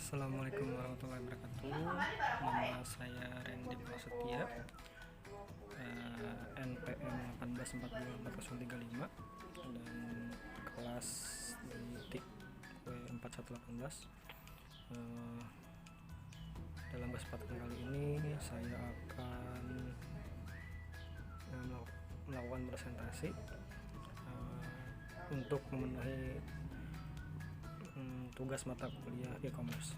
Assalamualaikum warahmatullahi wabarakatuh. Nama saya Randy Prasetya, NPM 18424035 dan kelas di TIK W4118. Dalam kesempatan kali ini saya akan melakukan presentasi untuk memenuhi tugas mata kuliah e-commerce.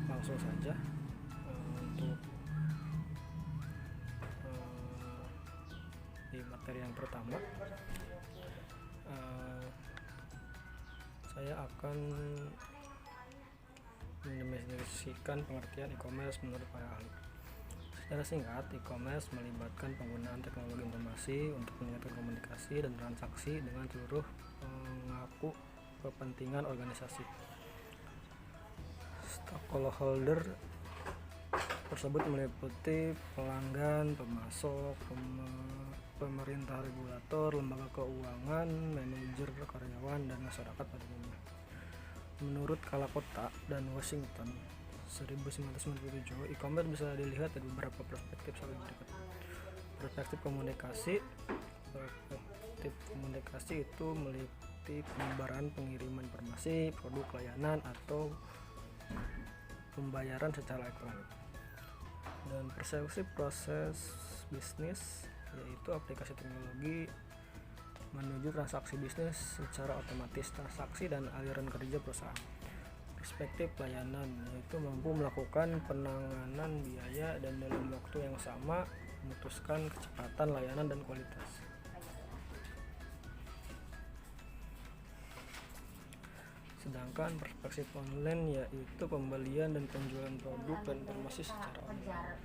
Langsung saja untuk di materi yang pertama, saya akan mendefinisikan pengertian e-commerce menurut para ahli. Secara singkat, e-commerce melibatkan penggunaan teknologi informasi untuk meningkatkan komunikasi dan transaksi dengan seluruh pengakui kepentingan organisasi. Stakeholder tersebut meliputi pelanggan, pemasok, pemerintah, regulator, lembaga keuangan, manajer, karyawan, dan masyarakat pada umumnya. Menurut Kalakota dan Washington 1997, e-commerce bisa dilihat dari beberapa perspektif saling berikut. Perspektif komunikasi. Perspektif komunikasi itu meliputi penyebaran, pengiriman informasi, produk, layanan, atau pembayaran secara elektronik. Dan persepsi proses bisnis, yaitu aplikasi teknologi menuju transaksi bisnis secara otomatis, transaksi dan aliran kerja perusahaan. Perspektif layanan, yaitu mampu melakukan penanganan biaya dan dalam waktu yang sama memutuskan kecepatan layanan dan kualitas. Sedangkan perspektif online, yaitu pembelian dan penjualan produk dan informasi secara online.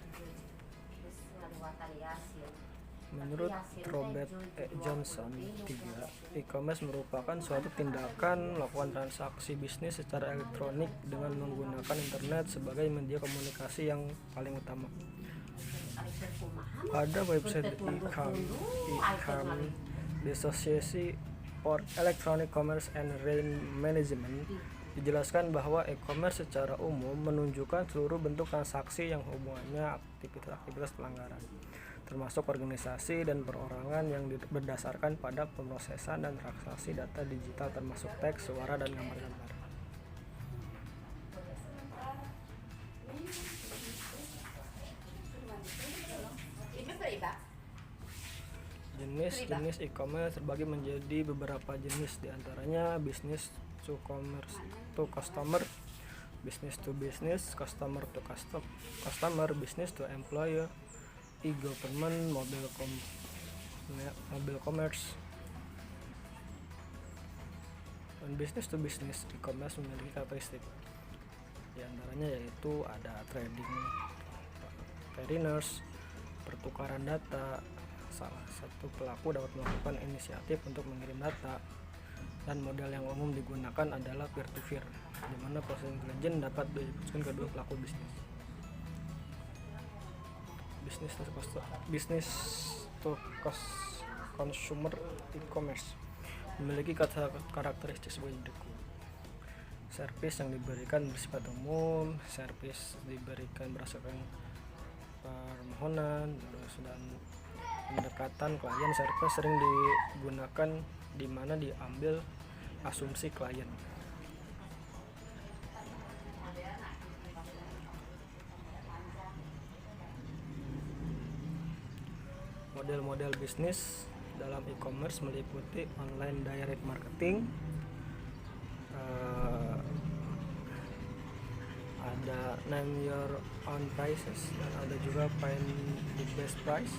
Menurut Robert E. Johnson III, e-commerce merupakan suatu tindakan melakukan transaksi bisnis secara elektronik dengan menggunakan internet sebagai media komunikasi yang paling utama. Pada website e-com, the Association for Electronic Commerce and Retail Management, dijelaskan bahwa e-commerce secara umum menunjukkan seluruh bentuk transaksi yang hubungannya aktivitas pelanggaran, termasuk organisasi dan perorangan yang berdasarkan pada pemrosesan dan transaksi data digital termasuk teks, suara, dan gambar-gambar. Jenis e-commerce terbagi menjadi beberapa jenis, diantaranya business to customer, business to business, customer to customer, business to employer, e-government, mobile commerce. Dan business to business e-commerce memiliki karakteristik, diantaranya yaitu ada trading partners, pertukaran data. Salah satu pelaku dapat melakukan inisiatif untuk mengirim data, dan model yang umum digunakan adalah peer-to-peer, di mana proses intelijen dapat diputuskan kedua pelaku bisnis. Business to consumer e-commerce memiliki karakteristik sebagai berikut. Servis yang diberikan bersifat umum, servis diberikan berdasarkan permohonan, dan pendekatan klien servis sering digunakan di mana diambil asumsi klien. Model-model bisnis dalam e-commerce meliputi online direct marketing, ada name your own prices, dan ada juga find the best price,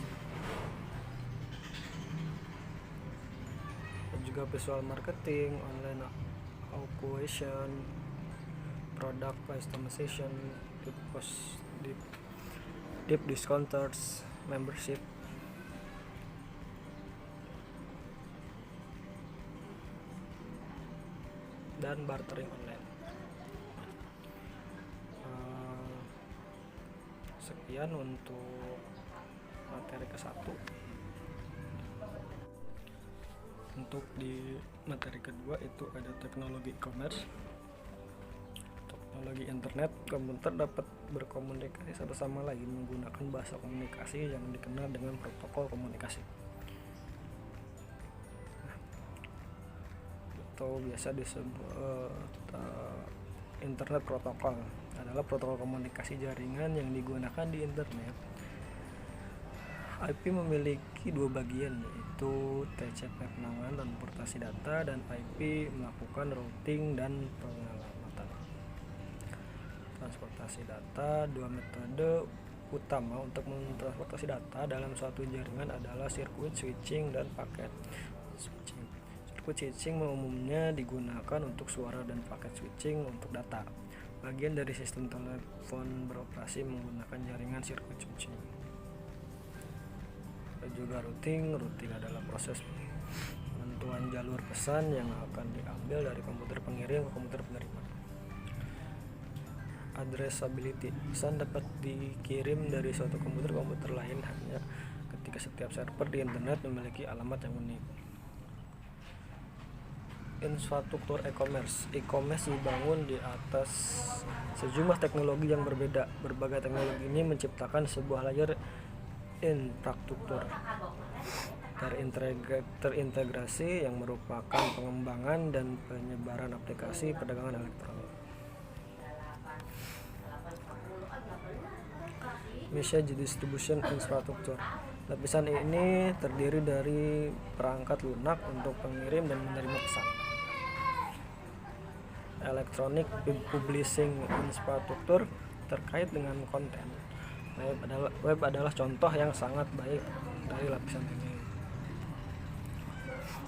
dan juga visual marketing, online acquisition, product customization, deep discounters, membership, dan bartering online. Sekian untuk materi ke-1. Untuk di materi kedua itu ada teknologi e-commerce. teknologi internet, komputer dapat berkomunikasi satu sama lain menggunakan bahasa komunikasi yang dikenal dengan protokol komunikasi atau biasa disebut internet protokol. Adalah protokol komunikasi jaringan yang digunakan di internet. IP memiliki dua bagian, yaitu TCP penanganan transportasi data dan IP melakukan routing dan pengelamatan transportasi data. Dua metode utama untuk mentransportasi data dalam suatu jaringan adalah sirkuit switching dan paket switching. Sirkuit switching umumnya digunakan untuk suara dan paket switching untuk data. Bagian dari sistem telepon beroperasi menggunakan jaringan sirkuit switching. Juga routing adalah proses penentuan jalur pesan yang akan diambil dari komputer pengirim ke komputer penerima. Addressability, pesan dapat dikirim dari suatu komputer ke komputer lain hanya ketika setiap server di internet memiliki alamat yang unik. Infrastruktur e-commerce dibangun di atas sejumlah teknologi yang berbeda. Berbagai teknologi ini menciptakan sebuah layer infrastruktur terintegrasi yang merupakan pengembangan dan penyebaran aplikasi perdagangan elektronik. Message distribution infrastructure. Lapisan ini terdiri dari perangkat lunak untuk pengirim dan menerima pesan. Electronic publishing infrastructure terkait dengan konten. Web adalah contoh yang sangat baik dari lapisan ini.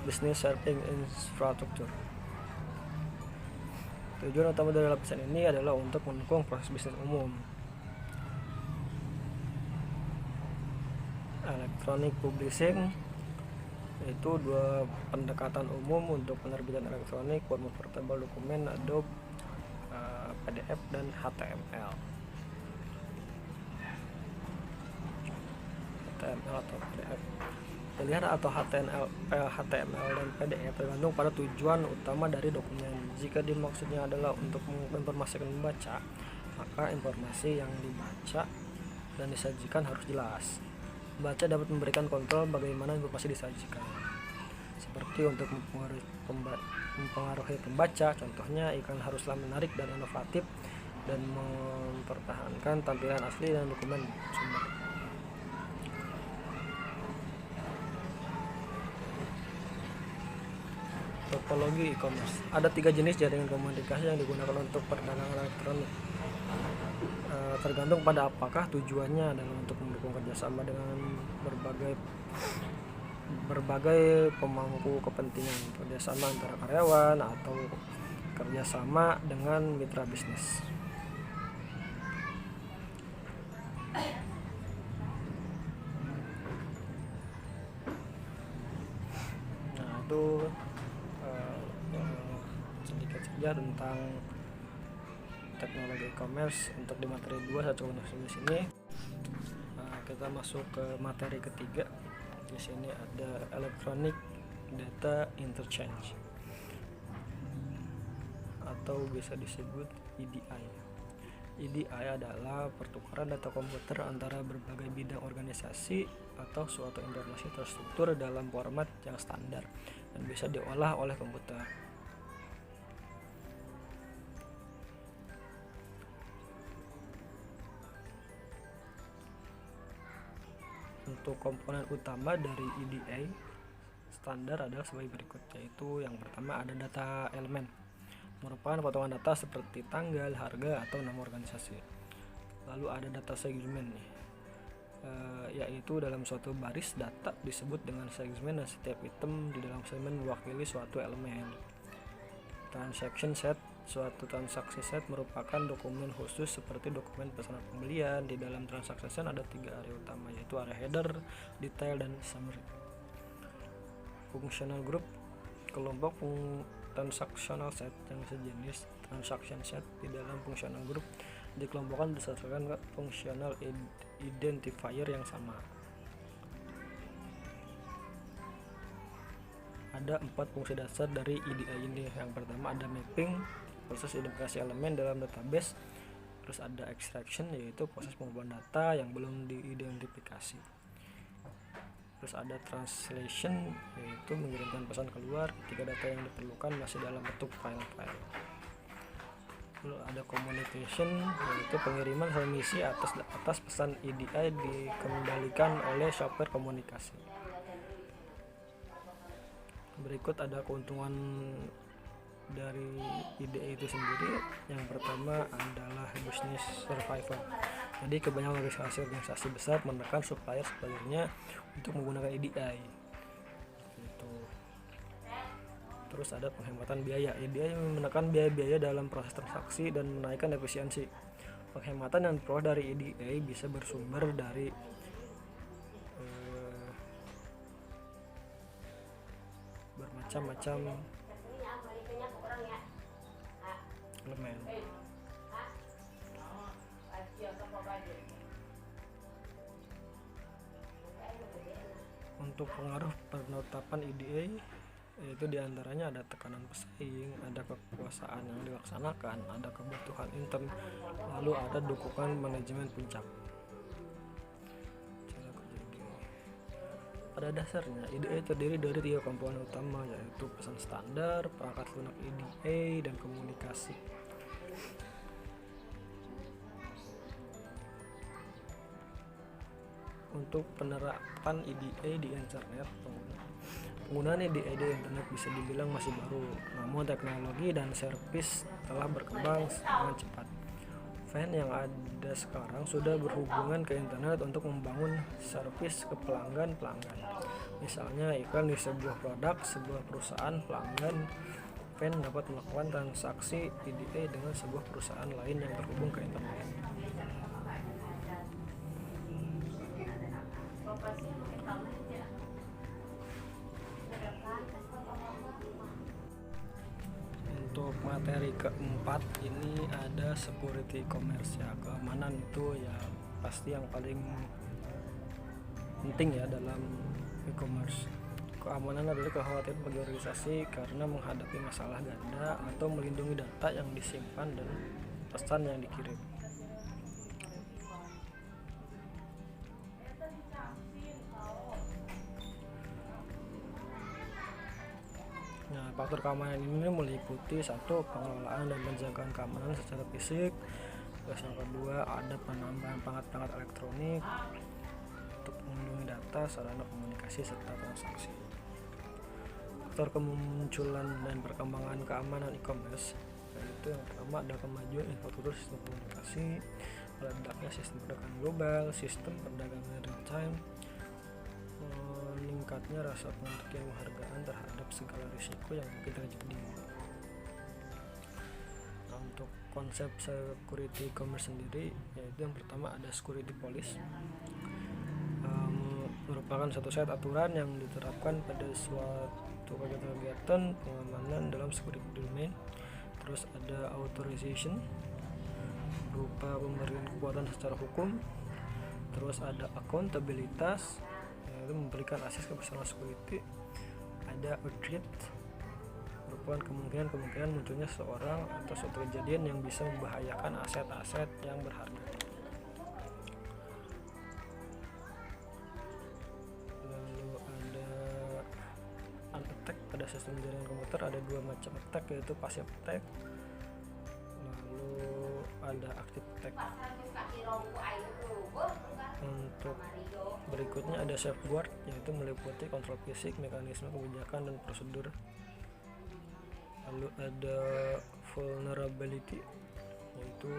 Business serving infrastructure. Tujuan utama dari lapisan ini adalah untuk mendukung proses bisnis umum. Electronic publishing yaitu dua pendekatan umum untuk penerbitan elektronik, format portable dokumen, Adobe, PDF dan HTML. Atau PDF. Pilihan atau HTML dan PDF tergantung pada tujuan utama dari dokumen. Jika dimaksudnya adalah untuk menginformasikan membaca, maka informasi yang dibaca dan disajikan harus jelas. Membaca dapat memberikan kontrol bagaimana informasi disajikan, seperti untuk mempengaruhi pembaca. Contohnya, iklan haruslah menarik dan inovatif dan mempertahankan tampilan asli dan dokumen sumber. Topologi e-commerce. Ada 3 jenis jaringan komunikasi yang digunakan untuk perdagangan elektronik. Tergantung pada apakah tujuannya adalah untuk mendukung kerjasama dengan berbagai pemangku kepentingan, kerjasama antara karyawan atau kerjasama dengan mitra bisnis. Nah, itu sedikit saja tentang teknologi e-commerce. Untuk di materi 2 saya coba di sini. Kita masuk ke materi ketiga. Di sini ada electronic data interchange atau bisa disebut EDI. EDI adalah pertukaran data komputer antara berbagai bidang organisasi atau suatu informasi terstruktur dalam format yang standar dan bisa diolah oleh komputer. Untuk komponen utama dari EDI standar adalah sebagai berikut, yaitu yang pertama ada data elemen, merupakan potongan data seperti tanggal, harga, atau nama organisasi. Lalu ada data segmen, yaitu dalam suatu baris data disebut dengan segmen dan setiap item di dalam segmen mewakili suatu elemen. Transaction set, suatu transaksi set merupakan dokumen khusus seperti dokumen pesanan pembelian. Di dalam transaksi set ada 3 area utama, yaitu area header, detail, dan summary. Functional group, kelompok transactional set yang sejenis transaction set di dalam functional group dikelompokkan berdasarkan functional identifier yang sama. Ada 4 fungsi dasar dari EDI ini. Yang pertama ada mapping, proses identifikasi elemen dalam database. Terus ada extraction, yaitu proses pengumpulan data yang belum diidentifikasi. Terus ada translation, yaitu mengirimkan pesan keluar ketika data yang diperlukan masih dalam bentuk file-file. Lalu ada communication, yaitu pengiriman transmisi atas pesan EDI dikendalikan oleh software komunikasi. Berikut ada keuntungan dari IDE itu sendiri. Yang pertama adalah business survival. Jadi kebanyakan organisasi besar menekan supplier-suppliernya untuk menggunakan EDI. Gitu. Terus ada penghematan biaya. EDI menekan biaya-biaya dalam proses transaksi dan menaikkan efisiensi. Penghematan yang diperoleh dari EDI bisa bersumber dari bermacam-macam elemen. Untuk pengaruh penetapan EDA, yaitu diantaranya ada tekanan pesaing, ada kekuasaan yang dilaksanakan, ada kebutuhan intern, lalu ada dukungan manajemen puncak. Pada dasarnya, EDA terdiri dari 3 komponen utama, yaitu pesan standar, perangkat lunak EDA, dan komunikasi. Untuk penerapan EDA di internet, penggunaan EDA di internet bisa dibilang masih baru, namun teknologi dan servis telah berkembang dengan cepat. Fan yang ada sekarang sudah berhubungan ke internet untuk membangun servis ke pelanggan-pelanggan. Misalnya iklan di sebuah produk, sebuah perusahaan pelanggan fan dapat melakukan transaksi EDA dengan sebuah perusahaan lain yang terhubung ke internet. Untuk materi keempat ini ada security commerce, ya. Keamanan itu ya pasti yang paling penting ya dalam e-commerce. Keamanan adalah kekhawatiran bagi organisasi karena menghadapi masalah ganda atau melindungi data yang disimpan dan pesan yang dikirim. Nah, faktor keamanan ini meliputi 1. Pengelolaan dan penjagaan keamanan secara fisik. Terus yang kedua ada penambahan perangkat elektronik untuk melindungi data, sarana komunikasi serta transaksi. Faktor kemunculan dan perkembangan keamanan e-commerce, yaitu yang pertama ada kemajuan infrastruktur sistem komunikasi, meledaknya sistem perdagangan global, sistem perdagangan real time, meningkatnya rasa pengertian penghargaan terhadap segala risiko yang mungkin terjadi. Nah, untuk konsep security commerce sendiri, yaitu yang pertama ada security police, merupakan satu set aturan yang diterapkan pada suatu kegiatan pengamanan dalam security domain. Terus ada authorization, berupa pemberian kekuatan secara hukum. Terus ada akuntabilitas, yaitu memberikan akses ke personal security. Ada audit, merupakan kemungkinan munculnya seorang atau suatu kejadian yang bisa membahayakan aset-aset yang berharga. Lalu ada unattack. Pada sistem jaringan komputer ada 2 macam attack, yaitu passive attack, lalu ada active attack. Untuk berikutnya ada safeguard, yaitu meliputi kontrol fisik, mekanisme kebijakan dan prosedur. Lalu ada vulnerability, yaitu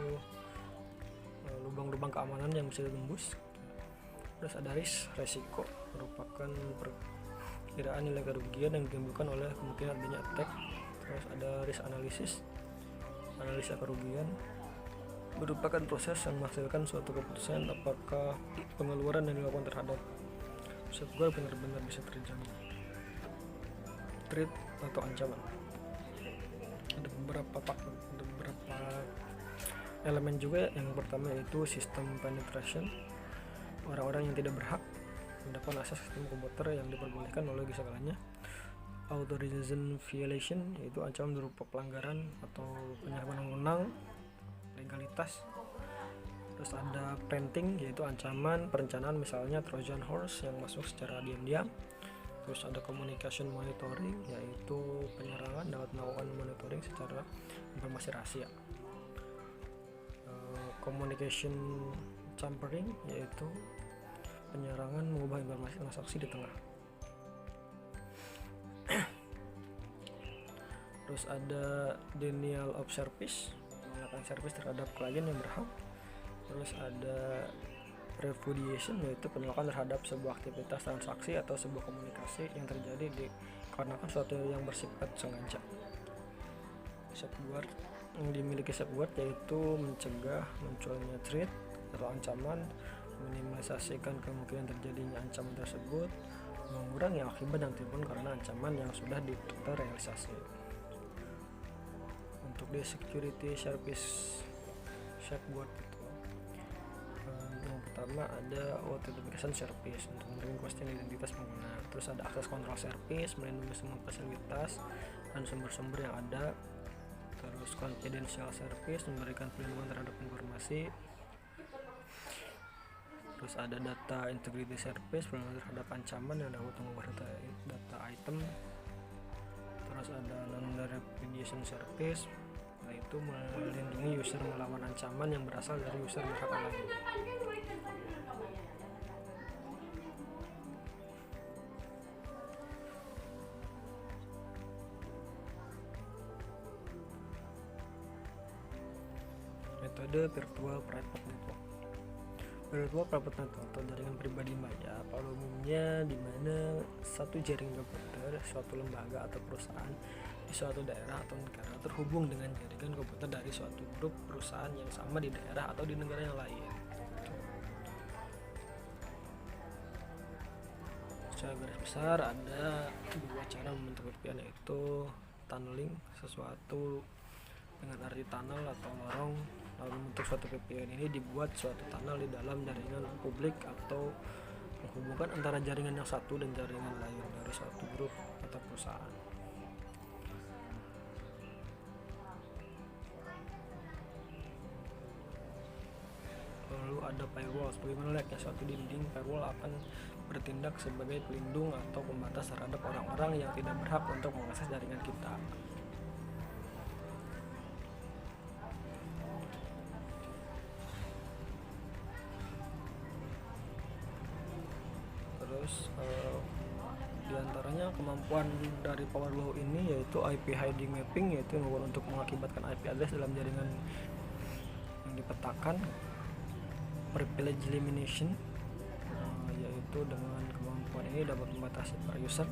lubang-lubang keamanan yang bisa ditembus. Terus ada resiko, merupakan perkiraan nilai kerugian yang ditimbulkan oleh kemungkinan adanya attack. Terus ada risk analysis, analisa kerugian, merupakan proses yang menghasilkan suatu keputusan apakah pengeluaran yang dilakukan terhadap safeguard benar-benar bisa terjadi. Threat atau ancaman, ada beberapa elemen juga. Yang pertama yaitu sistem penetration, orang-orang yang tidak berhak mendapat akses sistem komputer yang diperbolehkan oleh segalanya. authorization violation, yaitu ancaman berupa pelanggaran atau penyalahan wewenang legalitas. Terus ada planting, yaitu ancaman perencanaan, misalnya Trojan horse yang masuk secara diam-diam. Terus ada communication monitoring, yaitu penyerangan dapat melakukan monitoring secara informasi rahasia. Communication tampering, yaitu penyerangan mengubah informasi transaksi di tengah. Terus ada denial of service, mengenakan service terhadap klien yang berhak. Terus ada repudiation, yaitu penolakan terhadap sebuah aktivitas transaksi atau sebuah komunikasi yang terjadi dikarenakan suatu yang bersifat sengaja. Safeguard yang dimiliki safeguard yaitu mencegah munculnya threat atau ancaman, meminimalisasikan kemungkinan terjadinya ancaman tersebut, mengurangi akibat yang timbul karena ancaman yang sudah terrealisasi. Untuk di security service safeguard itu, yang pertama ada authentication service untuk menerima kepastian identitas pengguna. Terus ada access control service, melindungi semua fasilitas dan sumber-sumber yang ada. Terus confidential service, memberikan perlindungan terhadap informasi. Terus ada data integrity service, perlindungan terhadap ancaman yang dapat mengubah data item. Terus ada non-repudiation service, yaitu melindungi user melawan ancaman yang berasal dari user berhak lain. Metode virtual private network. Virtual private network atau jaringan pribadi maya pada umumnya di mana satu jaringan komputer suatu lembaga atau perusahaan di suatu daerah atau negara terhubung dengan jaringan komputer dari suatu grup perusahaan yang sama di daerah atau di negara yang lain. Secara garis besar ada dua cara membentuk VPN, yaitu tunneling sesuatu dengan arti tunnel atau lorong. Lalu membentuk suatu VPN ini dibuat suatu tunnel di dalam jaringan publik atau menghubungkan antara jaringan yang satu dan jaringan lain dari suatu grup atau perusahaan. Lalu ada firewall. Sebagaimana layaknya suatu dinding, firewall akan bertindak sebagai pelindung atau pembatas terhadap orang-orang yang tidak berhak untuk mengakses jaringan kita. Terus diantaranya kemampuan dari firewall ini yaitu IP hiding mapping, yaitu untuk mengakibatkan IP address dalam jaringan yang dipetakan. Privilege elimination, yaitu dengan kemampuan ini dapat membatasi para user.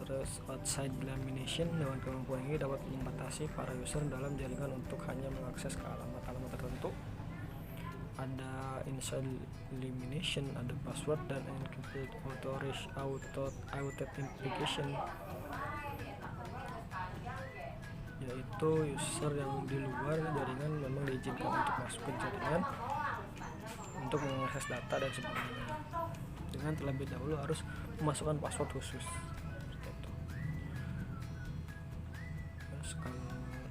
Terus outside elimination, dengan kemampuan ini dapat membatasi para user dalam jaringan untuk hanya mengakses ke alamat-alamat tertentu. Ada inside elimination, ada password dan encrypted authentication, yaitu user yang di luar jaringan memang diizinkan untuk masuk ke jaringan untuk mengakses data dan sebagainya, dengan terlebih dahulu harus memasukkan password khusus. Seperti itu.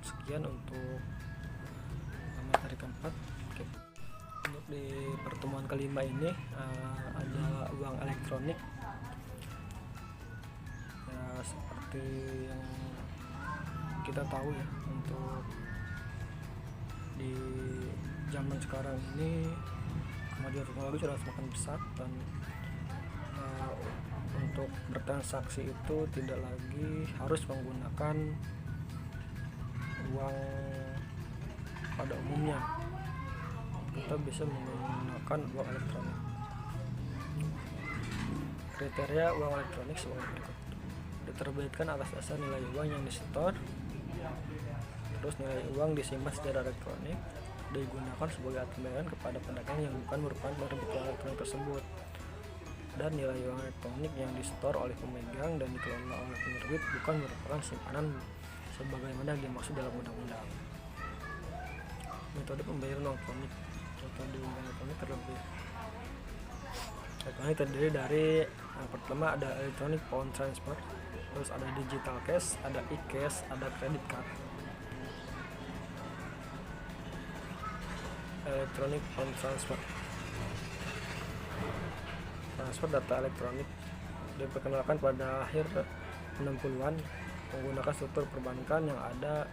Sekian untuk materi keempat. Oke. Untuk di pertemuan kelima ini ada uang elektronik. Ya, seperti yang kita tahu ya, untuk di zaman sekarang ini kemajuan teknologi sudah semakin pesat dan untuk bertransaksi itu tidak lagi harus menggunakan uang pada umumnya. Kita bisa menggunakan uang elektronik. Kriteria uang elektronik sebagai berikut: diterbitkan atas dasar nilai uang yang disetor, terus nilai uang disimpan secara elektronik, digunakan sebagai alat pembayaran kepada pedagang yang bukan merupakan penerbit uang elektronik tersebut, dan nilai uang elektronik yang disetor oleh pemegang dan dikelola oleh penerbit bukan merupakan simpanan sebagaimana yang dimaksud dalam undang-undang. Metode pembayaran elektronik. Metode pembayaran elektronik elektronik terdiri dari yang pertama ada electronic pound transfer, terus ada digital cash, ada e-cash, ada credit card. Electronic fund transfer data elektronik diperkenalkan pada akhir 60-an menggunakan struktur perbankan yang ada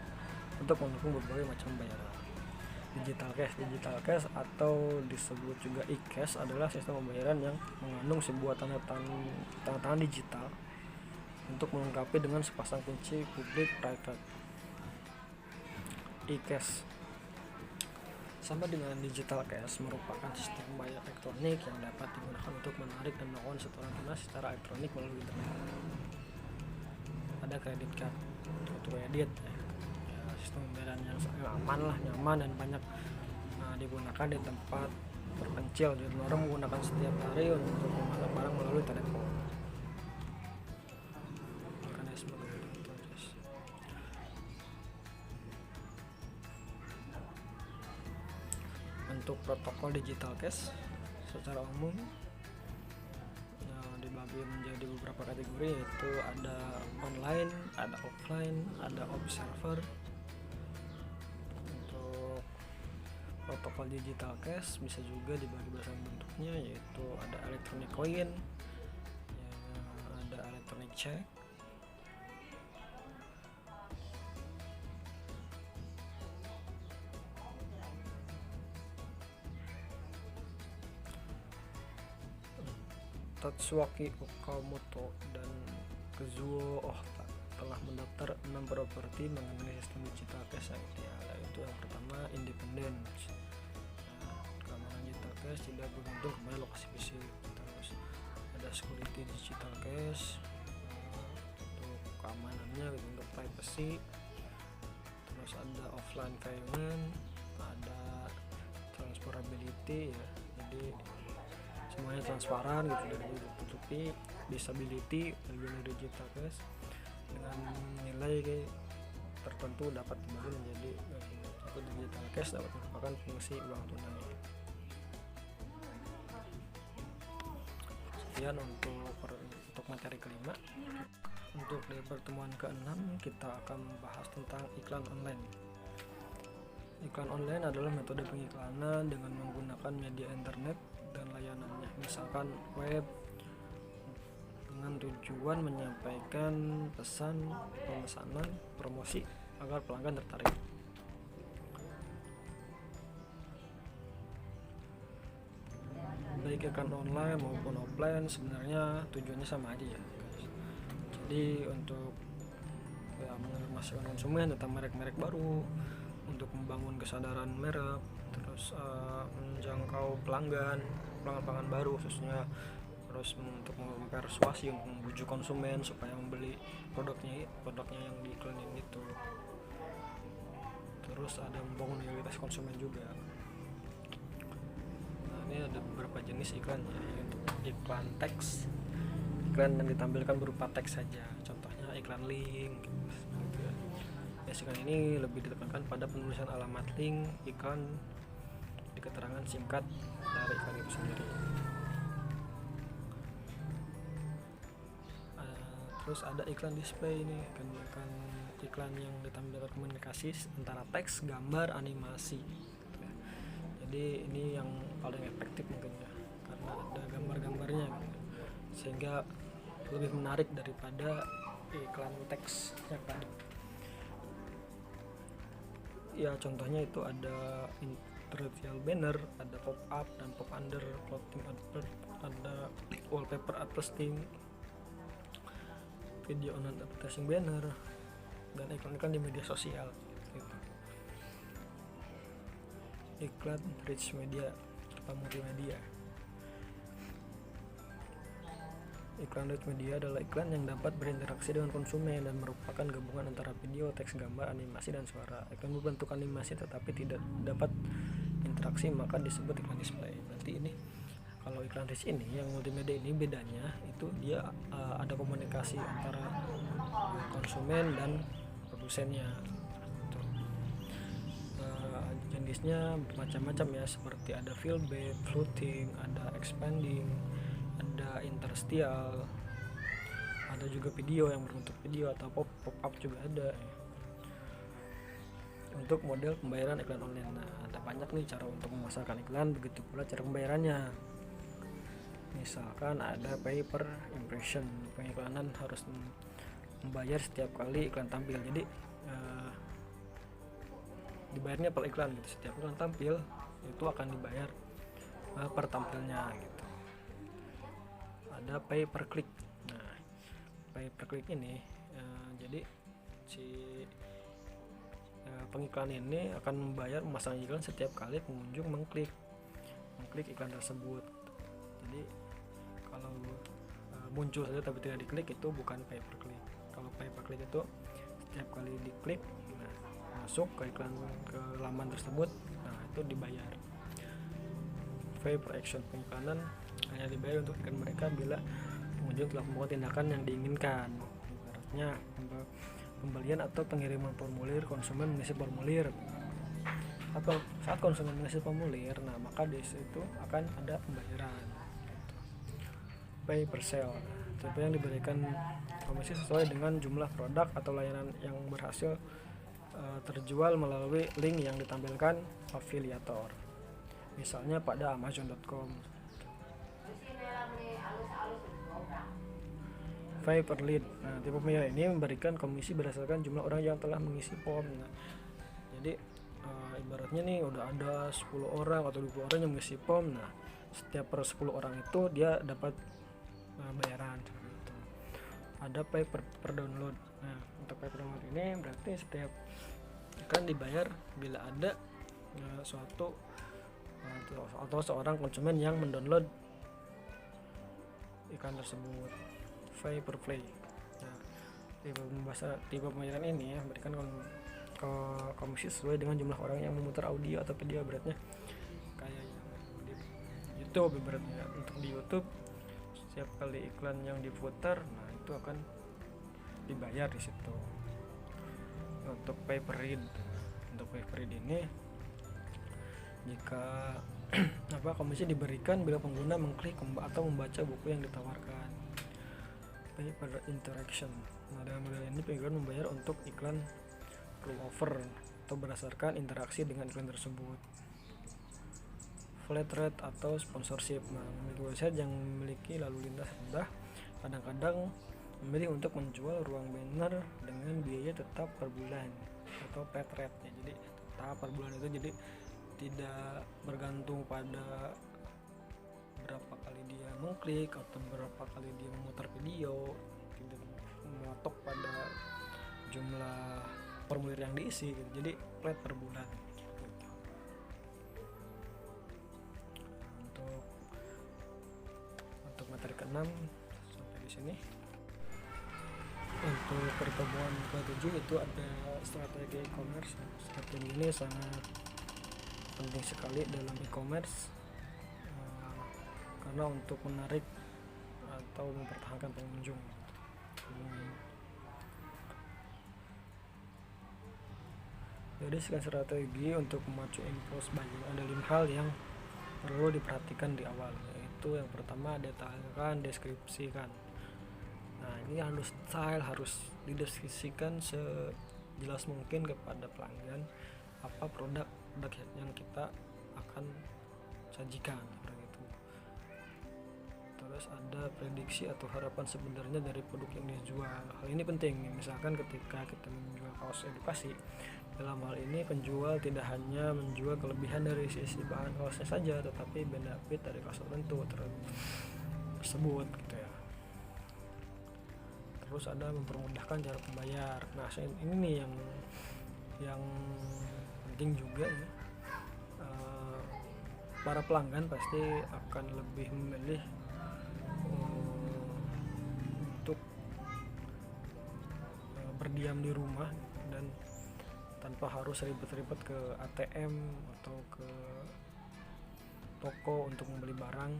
untuk mendukung berbagai macam pembayaran. Digital cash atau disebut juga e-cash adalah sistem pembayaran yang mengandung sebuah tanda tangan digital untuk melengkapi dengan sepasang kunci publik private. E-cash sama dengan digital cash merupakan sistem pembayaran elektronik yang dapat digunakan untuk menarik dan melakukan setoran tunai secara elektronik melalui internet. Ada credit card, kredit, sistem pembayaran yang aman lah, nyaman dan banyak digunakan di tempat terpencil, jadi orang menggunakan setiap hari untuk memesan barang melalui telepon. Mekanisme untuk protokol digital cash secara umum dibagi menjadi beberapa kategori, yaitu ada online, ada offline, ada observer. Protokol digital cash bisa juga dibagi berdasarkan bentuknya, yaitu ada electronic coin, ada electronic check, Tatsuaki Okamoto dan Kazuo Ohta telah mendaftar 6 properti mengenai sistem digital cash yang ideal, yaitu yang pertama independence. Keamanan digital cash tidak bergantung kepada lokasi fisik. Terus ada security digital cash, untuk keamanannya gitu, untuk privacy. Terus ada offline payment, ada transferability ya, jadi semuanya transparan gitu, dari tutupi. Disability bagian digital cash dengan nilai tertentu dapat dibagi menjadi satu. Digital cash dapat merupakan fungsi uang tunai. Sekian untuk materi kelima. Untuk di pertemuan ke-6 kita akan membahas tentang iklan online. Iklan online adalah metode pengiklanan dengan menggunakan media internet dan layanannya, misalkan web, dengan tujuan menyampaikan pesan, pemesanan, promosi agar pelanggan tertarik. Baik iklan online maupun offline sebenarnya tujuannya sama aja ya. Jadi untuk menginformasikan konsumen tentang merek-merek baru, untuk membangun kesadaran merek, terus menjangkau pelanggan baru khususnya, terus untuk mempersuasi, untuk membujuk konsumen supaya membeli produknya yang diiklanin itu. Terus ada membangun loyalitas konsumen juga. Nah, ini ada beberapa jenis iklan ya. Untuk iklan teks, iklan yang ditampilkan berupa teks saja, contohnya iklan link gitu ya. Iklan ini lebih ditekankan pada penulisan alamat link iklan di keterangan singkat dari iklan itu sendiri. Terus ada iklan display, ini kan iklan yang ditampilkan komunikasi antara teks, gambar, animasi. Jadi ini yang paling efektif mungkin ya, karena ada gambar-gambarnya gitu, sehingga lebih menarik daripada iklan teks yang tadi. Ya contohnya itu ada interstitial banner, ada pop up dan pop under, floating advert, ada wallpaper advertising, video on advertising banner, dan iklan-iklan di media sosial gitu. Iklan rich media atau multimedia. Iklan rich media adalah iklan yang dapat berinteraksi dengan konsumen dan merupakan gabungan antara video, teks, gambar, animasi, dan suara. Iklan berbentuk animasi tetapi tidak dapat interaksi maka disebut iklan display. Berarti ini kalau iklan rich ini, yang multimedia ini bedanya itu dia ada komunikasi antara konsumen dan produsennya. Jenisnya macam-macam ya, seperti ada fillback, floating, ada expanding, ada interstitial, Ada juga video yang berbentuk video atau pop-up juga ada ya. Untuk model pembayaran iklan online, nah ada banyak nih cara untuk memasarkan iklan, begitu pula cara pembayarannya. Misalkan ada pay per impression, pengiklanan harus membayar setiap kali iklan tampil. Jadi dibayarnya per iklan gitu, setiap iklan tampil itu akan dibayar per tampilnya gitu. Ada pay per click. Nah, pay per click ini jadi si pengiklan ini akan membayar memasang iklan setiap kali pengunjung mengklik iklan tersebut. Jadi kalau muncul saja tapi tidak diklik, itu bukan pay per click. Kalau pay per click itu setiap kali diklik, masuk ke iklan, ke laman tersebut, nah itu dibayar. Pay per action, pengiklanan hanya dibayar untuk iklan mereka bila pengunjung telah melakukan tindakan yang diinginkan. Ibaratnya pembelian atau pengiriman formulir, konsumen mengisi formulir, atau saat konsumen mengisi formulir, nah maka di situ akan ada pembayaran gitu. Pay per sale, tipe yang diberikan komisi sesuai dengan jumlah produk atau layanan yang berhasil terjual melalui link yang ditampilkan afiliator, misalnya pada amazon.com. Pay per lead, nah tipe pembayaran ini memberikan komisi berdasarkan jumlah orang yang telah mengisi form. Nah, jadi ibaratnya nih udah ada 10 orang atau 20 orang yang mengisi form, nah setiap per 10 orang itu dia dapat bayaran gitu. Ada pay per download. Nah untuk pay per download ini berarti setiap akan dibayar bila ada suatu atau seorang konsumen yang mendownload iklan tersebut. Pay per play. Nah, tipe pembayaran ini ya memberikan komisi sesuai dengan jumlah orang yang memutar audio atau video, beratnya kayak yang di YouTube. Ibaratnya untuk di YouTube setiap kali iklan yang diputar, nah itu akan dibayar di situ. Untuk pay per read, ini jika komisi diberikan bila pengguna mengklik atau membaca buku yang ditawarkan. Pay per interaction, nah dalam model ini pengguna membayar untuk iklan rollover atau berdasarkan interaksi dengan iklan tersebut. Flat rate atau sponsorship, nah memiliki website yang memiliki lalu lintas rendah kadang-kadang memilih untuk menjual ruang banner dengan biaya tetap per bulan atau flat rate ya. Jadi tetap per bulan itu jadi tidak bergantung pada berapa kali dia mengklik atau berapa kali dia memutar video, tidak mematok pada jumlah formulir yang diisi gitu. Jadi flat per bulan gitu. Untuk materi ke-6 sampai di sini. Untuk pertemuan ke-7 itu ada strategi e-commerce. Strategi ini sangat penting sekali dalam e-commerce karena untuk menarik atau mempertahankan pengunjung. Jadi sekian strategi untuk memacu impulse buying. Ada 5 hal yang perlu diperhatikan di awal, yaitu yang pertama detailkan, deskripsikan. Nah ini harus detail, harus dideskripsikan sejelas mungkin kepada pelanggan apa produk yang kita akan sajikan gitu. Terus ada prediksi atau harapan sebenarnya dari produk yang dijual. Hal ini penting, misalkan ketika kita menjual kaos edukasi, dalam hal ini penjual tidak hanya menjual kelebihan dari sisi bahan kaosnya saja, tetapi benefit dari kaos tertentu tersebut gitu ya. Terus ada mempermudahkan cara pembayar. Nah ini nih yang penting juga ya. Para pelanggan pasti akan lebih memilih untuk berdiam di rumah dan tanpa harus ribet-ribet ke ATM atau ke toko untuk membeli barang.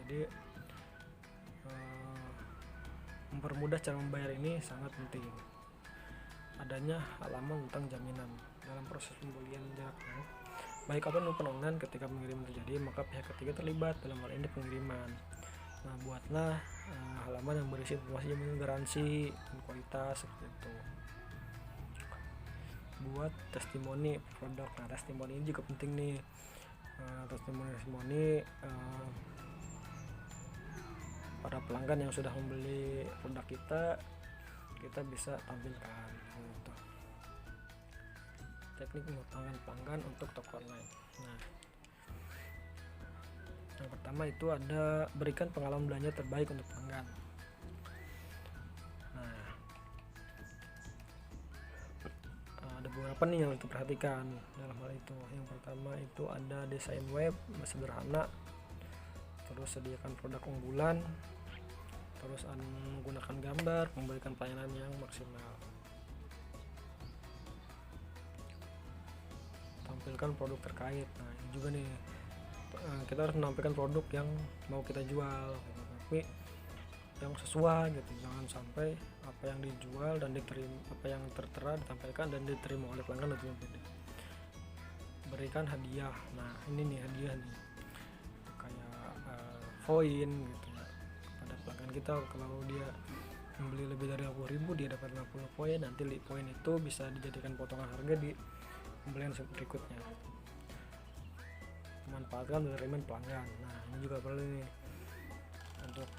Jadi mempermudah cara membayar ini sangat penting. Adanya halaman tentang jaminan dalam proses pembelian jarak jauh, baik ataupun online. Ketika pengiriman terjadi, maka pihak ketiga terlibat, dalam hal ini pengiriman. Nah, buatlah halaman yang berisi informasi jaminan garansi dan kualitas seperti itu. Buat testimoni produk. Nah, testimoni ini juga penting nih. Testimoni para pelanggan yang sudah membeli produk kita bisa tampilkan gitu. Teknik menguntungkan pelanggan untuk toko online. Nah, yang pertama itu ada berikan pengalaman belanja terbaik untuk pelanggan. Nah, ada beberapa nih yang kita perhatikan dalam hal itu. Yang pertama itu ada desain web sederhana, terus sediakan produk unggulan, terus menggunakan gambar, memberikan pelayanan yang maksimal. Tampilkan produk terkait. Nah, ini juga nih, kita harus menampilkan produk yang mau kita jual, tapi yang sesuai gitu. Jangan sampai apa yang dijual dan diterima, apa yang tertera ditampilkan dan diterima oleh pelanggan itu beda. Berikan hadiah. Nah, ini nih hadiah nih, kayak poin gitu ya, pada pelanggan kita. Kalau dia membeli lebih dari 50.000 dia dapat 50 poin. Nanti poin itu bisa dijadikan potongan harga di pembelian berikutnya. Memanfaatkan penerimaan pelanggan. Nah, ini juga perlu nih untuk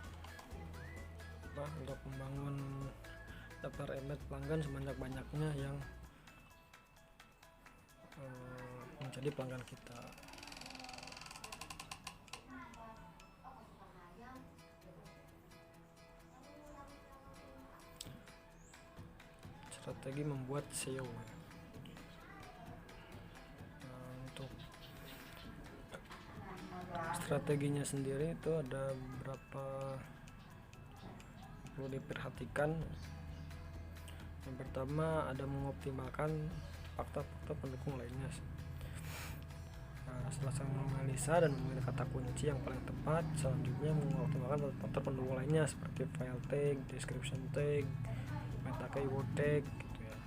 membangun daftar email pelanggan sebanyak-banyaknya yang menjadi pelanggan kita. Strategi membuat SEO. Untuk strateginya sendiri itu ada beberapa perlu diperhatikan. Yang pertama ada mengoptimalkan fakta-fakta pendukung lainnya. Setelah menganalisa dan memilih kata kunci yang paling tepat, selanjutnya mengoptimalkan faktor pendukung lainnya seperti file tag, description tag, meta keyword tag gitu ya.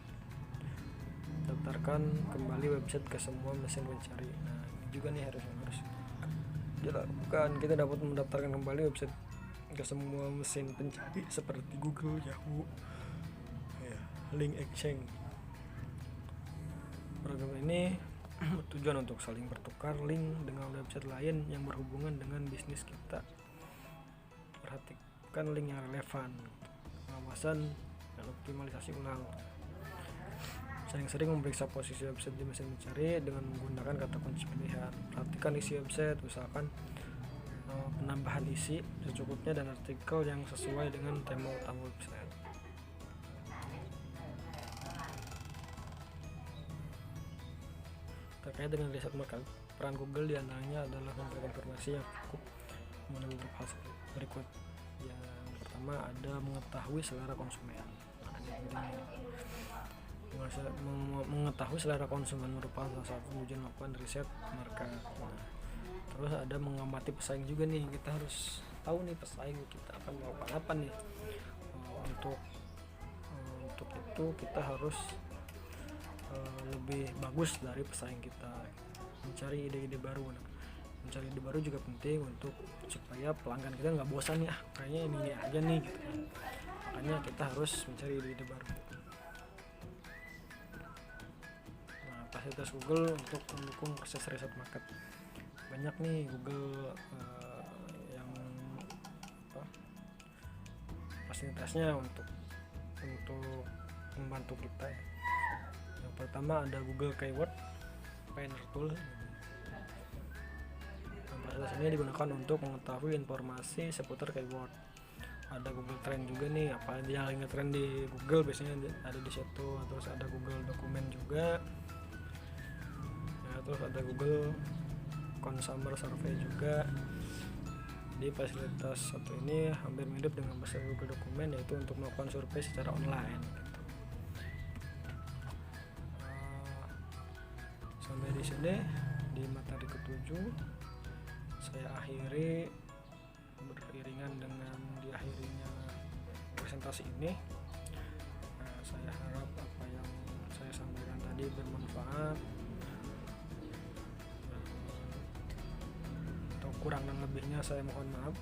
Daftarkan kembali website ke semua mesin pencari. Nah, ini juga nih harus dilakukan. Kita dapat mendaftarkan kembali website ke semua mesin pencari seperti Google, Yahoo, Link Exchange. Program ini tujuan untuk saling bertukar link dengan website lain yang berhubungan dengan bisnis kita. Perhatikan link yang relevan, pengawasan dan optimalisasi ulang. Sering-sering memeriksa posisi website di mesin mencari dengan menggunakan kata kunci pilihan. Perhatikan isi website, usahakan penambahan isi secukupnya dan artikel yang sesuai dengan tema utama website. Terkait dengan riset market, peran Google diantaranya adalah memberikan informasi yang cukup mengenai beberapa hal berikut. Yang pertama ada mengetahui selera konsumen. Nah, mengetahui selera konsumen merupakan salah satu tujuan melakukan riset market. Nah, terus ada mengamati pesaing juga nih. Kita harus tahu nih pesaing kita akan melakukan apa nih. Untuk itu kita harus lebih bagus dari pesaing kita, mencari ide-ide baru. Mencari ide baru juga penting untuk supaya pelanggan kita nggak bosan nih, kayaknya ini aja nih gitu. Makanya kita harus mencari ide-ide baru. Nah, fasilitas Google untuk mendukung proses riset market. Banyak nih Google yang fasilitasnya untuk membantu kita ya. Yang pertama ada Google Keyword Finder Tool. Fasilitas ini digunakan untuk mengetahui informasi seputar keyword. Ada Google Trend juga nih, apa yang lagi ngetrend di Google biasanya ada di situ. Terus ada Google Dokumen juga. Nah, terus ada Google Consumer Survey juga. Di fasilitas satu ini hampir mirip dengan Google Dokumen, yaitu untuk melakukan survei secara online. Sampai di sini di materi ke-7 saya akhiri beriringan dengan diakhirinya presentasi ini. Saya harap apa yang saya sampaikan tadi bermanfaat. Atau kurang dan lebihnya saya mohon maaf.